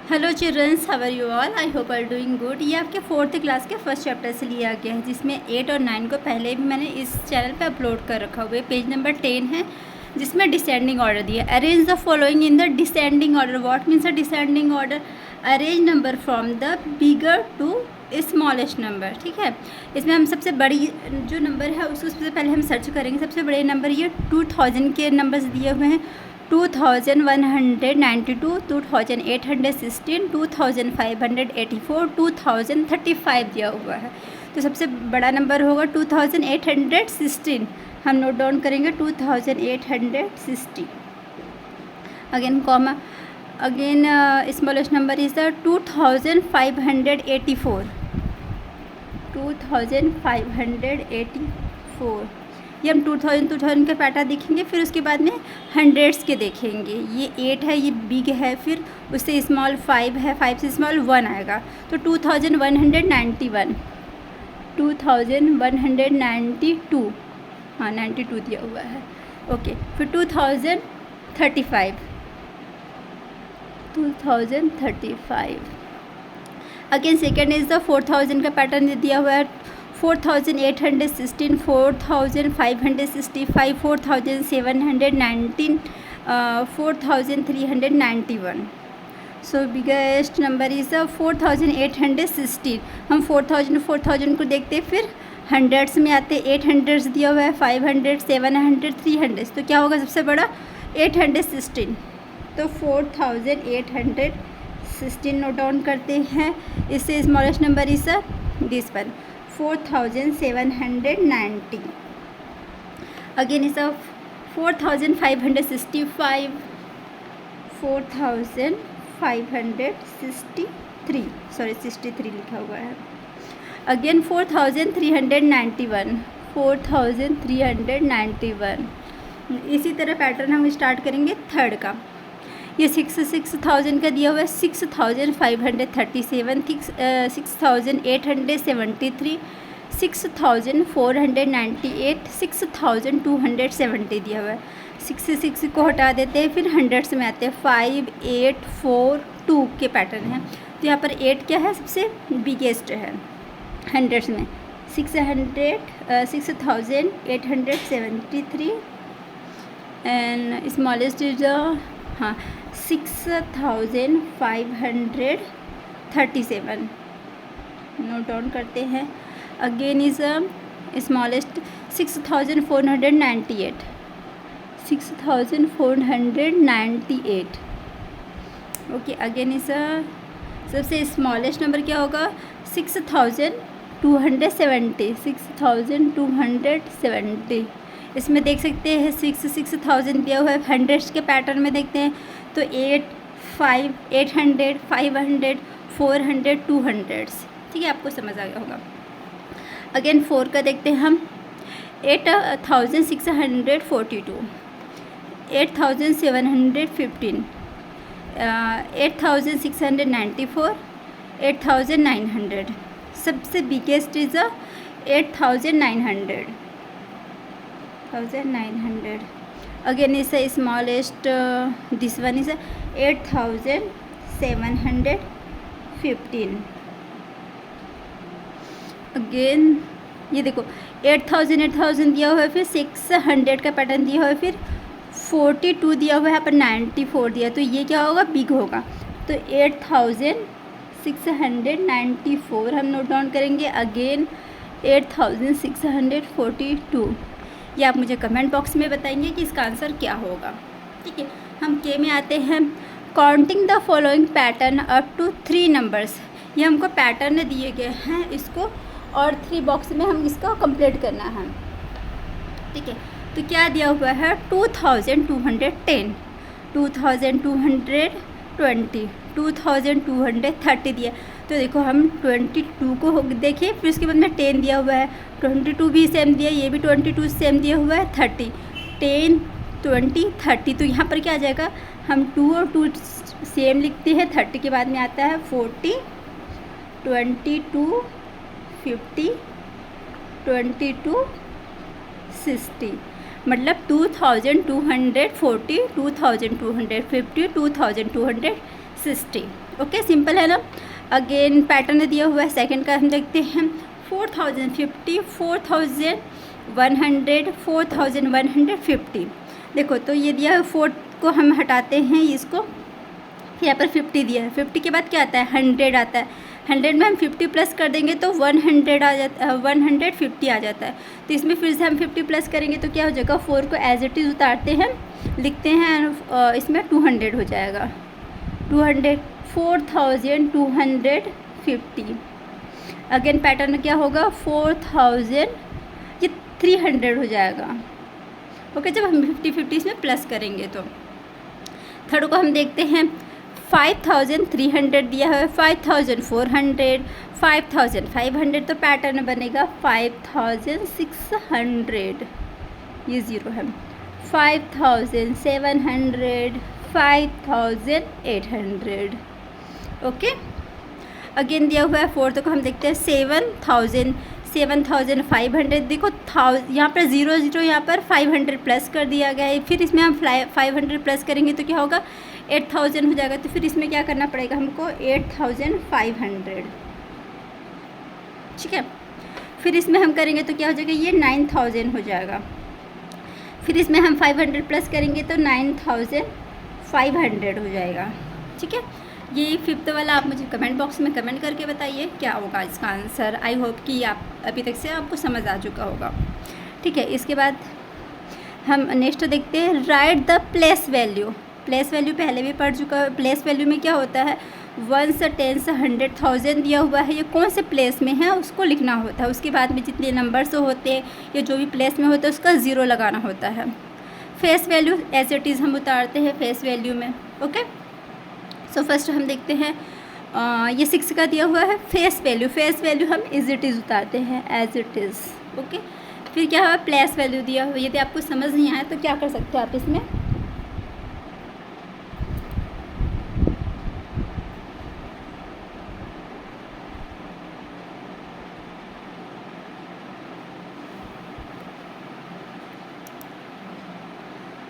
Hello childrens, how are you all? I hope are doing good. ये आपके 4th class के first chapter से लिया गया है, जिसमें 8 और 9 को पहले भी मैंने इस चैनल पे अपलोड कर रखा हुआ है। पेज नंबर 10 है, जिसमें डिसेंडिंग ऑर्डर दिया। Arrange the following in the descending order. What means a descending order? Arrange number from the bigger to smallest number. ठीक है, इसमें हम सबसे बड़ी जो नंबर है उसको सबसे पहले हम सर्च करेंगे। सबसे बड़े नंबर ये 2000 के नंबर्स दिए हुए हैं। 2192, 2816, 2584, 2035 दिया हुआ है। तो सबसे बड़ा नंबर होगा 2816। हम नोट डाउन करेंगे 2860। Again comma, again smallest number is the 2584। 2584 ये हम 2000 के पैटर्न देखेंगे। फिर उसके बाद में हंड्रेड्स के देखेंगे। ये 8 है, ये बिग है, फिर उससे स्मॉल 5 है, 5 से स्मॉल 1 आएगा। तो 2191, 2192, हाँ 92 दिया हुआ है। ओके, फिर 2035। अगेन सेकेंड इज़ द 4000 का पैटर्न दिया हुआ है। 4816, 4565, 4719, 4391। सो बिगेस्ट नंबर इज़ 4816। हम 4000 को देखते हैं, फिर हंड्रेड्स में आते। 800 दिया हुआ है, 500, 700, 300। तो क्या होगा सबसे बड़ा? 816। तो 4816 नोट डाउन करते हैं। इससे smallest number is this one, 4790। Again is 4565, 4563, sorry 63 लिखा हुआ है। अगेन 4391, 4391। इसी तरह पैटर्न हम स्टार्ट करेंगे थर्ड का। ये 6000 का दिया हुआ है। 6537, 6873, 6498, 6270 दिया हुआ है। 66 को हटा देते हैं, फिर हंड्रेड्स में आते हैं। 5842 के पैटर्न है। तो यहाँ पर 8 क्या है? सबसे बिगेस्ट है हंड्रेड्स में। 6873 एंड स्मॉलेस्ट इज हाँ 6537। नोट डाउन करते हैं। Again is smallest 6498, 6498। Okay, again is सबसे स्मॉलेस्ट नंबर क्या होगा? 6270, 6270। इसमें देख सकते हैं 6000 दिया हुआ है। हंड्रेड्स के पैटर्न में देखते हैं तो 800, 500, 400, 200। ठीक है, आपको समझ आ गया होगा। अगेन 4 का देखते हैं हम। 8642, 8715, 8694, 8900। सबसे biggest is 8900। Again is the smallest, this one is 8715। Again ये देखो 8000 दिया हुआ है, फिर 600 का पैटर्न दिया हुआ है, फिर 42 दिया हुआ है, यहाँ पर 94 दिया। तो ये क्या होगा? बिग होगा। तो 8694 हम नोट डाउन करेंगे। अगेन 8642। ये आप मुझे कमेंट बॉक्स में बताएंगे कि इसका आंसर क्या होगा। ठीक है, हम के में आते हैं। Counting the following pattern up to 3 numbers. ये हमको पैटर्न दिए गए हैं, इसको और 3 बॉक्स में हम इसका कंप्लीट करना है। ठीक है, तो क्या दिया हुआ है? 2210, 2220, 2230 दिया। तो देखो हम 22 को देखिए, फिर उसके बाद में 10 दिया हुआ है। 22 भी सेम दिया, ये भी 22 सेम दिया हुआ है। 30, 10, 20, 30। तो यहाँ पर क्या आ जाएगा? हम 2 और 2 सेम लिखते हैं। 30 के बाद में आता है 40, 22, 50, 22, 60। मतलब 2240, 2250, 2260 60। ओके, सिंपल है ना। अगेन पैटर्न दिया हुआ है, सेकंड का हम देखते हैं 4050, 4100, 4150। देखो तो ये दिया है, 4 को हम हटाते हैं इसको, यहाँ पर 50 दिया है, 50 के बाद क्या आता है 100 आता है, 100 में हम 50 प्लस कर देंगे तो 100 आ जाता है, 150 आ जाता है। तो इसमें फिर से हम 50 प्लस करेंगे तो क्या हो जाएगा, 4 को एज इट इज़ उतारते हैं, लिखते हैं, इसमें 200 हो जाएगा, 200, 4250। अगेन पैटर्न क्या होगा 4000, ये 300 हो जाएगा। ओके, जब हम 50-50 इसमें प्लस करेंगे तो। थर्ड को हम देखते हैं 5300 दिया है, 5400, 5500, तो पैटर्न बनेगा 5600, ये ज़ीरो है, 5700, 5800। ओके, अगेन दिया हुआ है फोर्थ को हम देखते हैं 7000, 7500। देखो यहाँ पर 00, यहाँ पर 500 प्लस कर दिया गया है, फिर इसमें हम 500 प्लस करेंगे तो क्या होगा 8000 हो जाएगा। तो फिर इसमें क्या करना पड़ेगा हमको 8500, ठीक है। फिर इसमें हम करेंगे तो क्या हो जाएगा, ये 9000 हो जाएगा। फिर इसमें हम 500 प्लस करेंगे तो 9500 हो जाएगा, ठीक है। ये फिफ्थ वाला आप मुझे कमेंट बॉक्स में कमेंट करके बताइए क्या होगा इसका आंसर। आई होप कि आप अभी तक से आपको समझ आ चुका होगा, ठीक है। इसके बाद हम नेक्स्ट देखते हैं right the place value. Place value पहले भी पढ़ चुका है। प्लेस वैल्यू में क्या होता है, 1 से 10 से 100,000 दिया हुआ है, ये कौन से प्लेस में है उसको लिखना होता है। उसके बाद में जितने नंबर्स होते हैं या जो भी प्लेस में होता है उसका ज़ीरो लगाना होता है। Face value as it is हम उतारते हैं फेस वैल्यू में। ओके, सो फर्स्ट हम देखते हैं ये 6 का दिया हुआ है फेस वैल्यू। फेस वैल्यू हम एज इट इज़ उतारते हैं एज इट इज़। ओके, फिर क्या हुआ प्लेस वैल्यू दिया हुआ। यदि आपको समझ नहीं आया तो क्या कर सकते हो आप इसमें,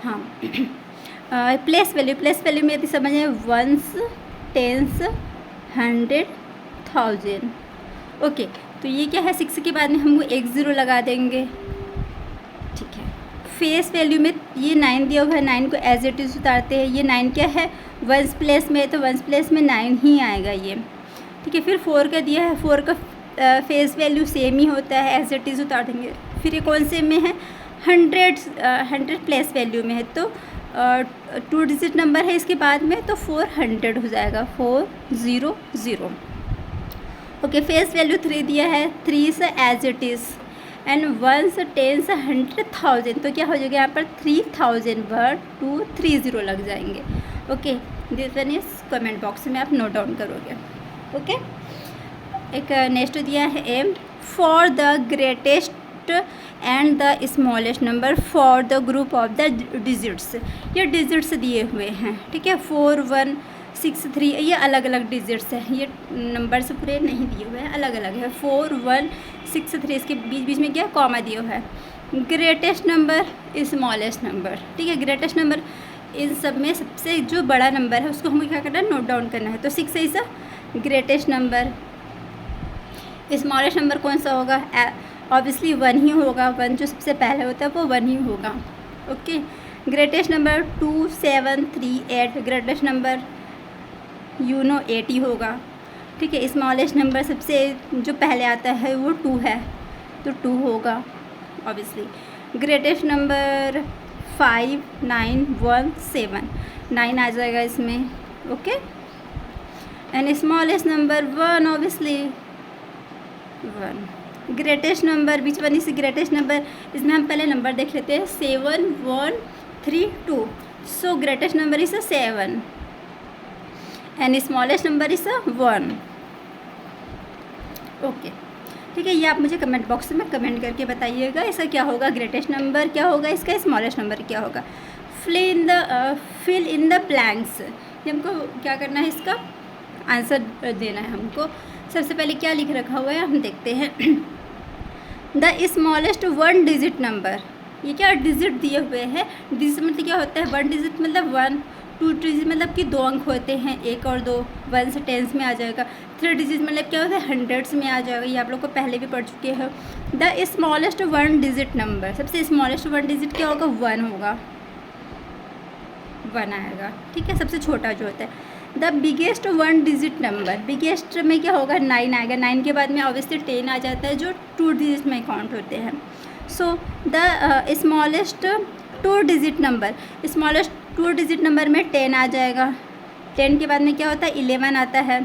हाँ प्लेस वैल्यू। प्लेस वैल्यू में यदि समझ में 1s, 10s, 100, 1000। ओके, तो ये क्या है 6 के बाद में हम एक ज़ीरो लगा देंगे, ठीक है। फेस वैल्यू में ये 9 दिया हुआ है, 9 को एज इट इज़ उतारते हैं। ये 9 क्या है 1s प्लेस में, तो 1s प्लेस में 9 ही आएगा ये, ठीक है। फिर 4 का दिया है, 4 का फेस वैल्यू सेम ही होता है, एज इट इज़ उतार देंगे। फिर ये कौन से में है 100 प्लेस वैल्यू में है, तो 2 डिजिट नंबर है इसके बाद में, तो 400 हो जाएगा, 400। ओके, फेस वैल्यू 3 दिया है, 3 से एज इट इज़, एंड 1 से 10 से 100, 1000, तो क्या हो जाएगा यहाँ पर 3000 वर्ड 2 3 0 लग जाएंगे। Okay, this one is comment box में आप नोट डाउन करोगे। ओके, एक नेक्स्ट दिया है M for the greatest and the smallest number for the group of the digits. ये डिजिट्स दिए हुए हैं, ठीक है। 4 1 6 3, ये अलग अलग डिजिट्स हैं, ये नंबर्स पूरे नहीं दिए हुए हैं, अलग अलग है। 4 1 6 3, इसके बीच बीच में क्या कॉमा दिया हुआ है। ग्रेटेस्ट नंबर, स्मॉलेस्ट नंबर, ठीक है। ग्रेटेस्ट नंबर इन सब में सबसे जो बड़ा नंबर है उसको हमें क्या करना है, नोट डाउन करना है। तो 6 है इसका ग्रेटेस्ट नंबर। स्मॉलेस्ट नंबर कौन सा होगा, ऑब्वियसली 1 ही होगा, 1 जो सबसे पहले होता है वो 1 ही होगा। Okay, greatest number 2 7 3 8, greatest number 8 ही होगा, ठीक है। स्मॉलेस्ट नंबर सबसे जो पहले आता है वो 2 है, तो 2 होगा ऑब्वियसली। ग्रेटेस्ट नंबर 5 9 1 7, 9 आ जाएगा इसमें। Okay, and smallest number 1 obviously 1। Greatest number which one is greatest number, इसमें हम पहले नंबर देख लेते हैं 7 1 3 2, सो greatest number is 7 and smallest number is 1। Okay, ठीक है। ये आप मुझे कमेंट बॉक्स में कमेंट करके बताइएगा इसका क्या होगा, ग्रेटेस्ट नंबर क्या होगा, इसका स्मॉलेस्ट नंबर क्या होगा। फिल इन द ब्लैंक्स, ये हमको क्या करना है, इसका आंसर देना है हमको। सबसे पहले क्या लिख रखा हुआ है हम देखते हैं। द स्मॉलेस्ट 1 डिजिट नंबर, ये क्या डिजिट दिए हुए हैं। डिजिट मतलब क्या होता है 1 डिजिट मतलब 1, 2 डिजिट मतलब कि 2 अंक होते हैं, 1 और 2, 1 से 10 में आ जाएगा। 3 डिजिट मतलब क्या होता है, हंड्रेड्स में आ जाएगा, ये आप लोग को पहले भी पढ़ चुके हैं। द स्मॉलेस्ट 1 डिजिट नंबर, सबसे स्मॉलेस्ट 1 डिजिट क्या होगा, 1 होगा, 1 आएगा, ठीक है, सबसे छोटा जो होता है। The biggest 1 digit number, biggest में क्या होगा, 9 आएगा, 9 के बाद में ऑब्वियसली 10 आ जाता है जो 2 डिजिट में काउंट होते हैं। So the smallest 2 digit number, smallest 2 digit number में 10 आ जाएगा, 10 के बाद में क्या होता है, 11 आता है,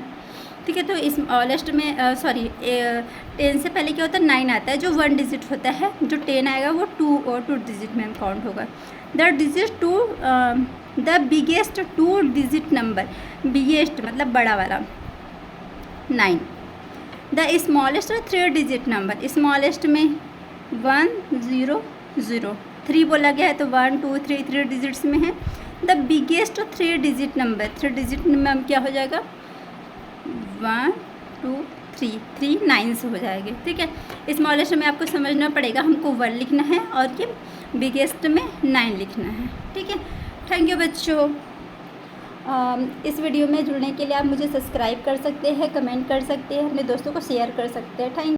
ठीक है। तो स्मॉलेस्ट में 10 से पहले क्या होता है, 9 आता है जो 1 डिजिट होता है, जो 10 आएगा वो 2 डिजिट में काउंट होगा। The biggest 2 digit number, biggest मतलब बड़ा वाला 9। The smallest 3 digit number, smallest में 1 0 0, 3 बोला गया है तो 1 2 3 3 डिजिट्स में है। The biggest 3 digit number, 3 digit में क्या हो जाएगा, 1 2 3 3 9 से हो जाएंगे, ठीक है। स्मॉलेस्ट में आपको समझना पड़ेगा, हमको 1 लिखना है और ये बिगेस्ट में 9 लिखना है, ठीक है। थैंक यू बच्चों। इस वीडियो में जुड़ने के लिए आप मुझे सब्सक्राइब कर सकते हैं, कमेंट कर सकते हैं, अपने दोस्तों को शेयर कर सकते हैं। थैंक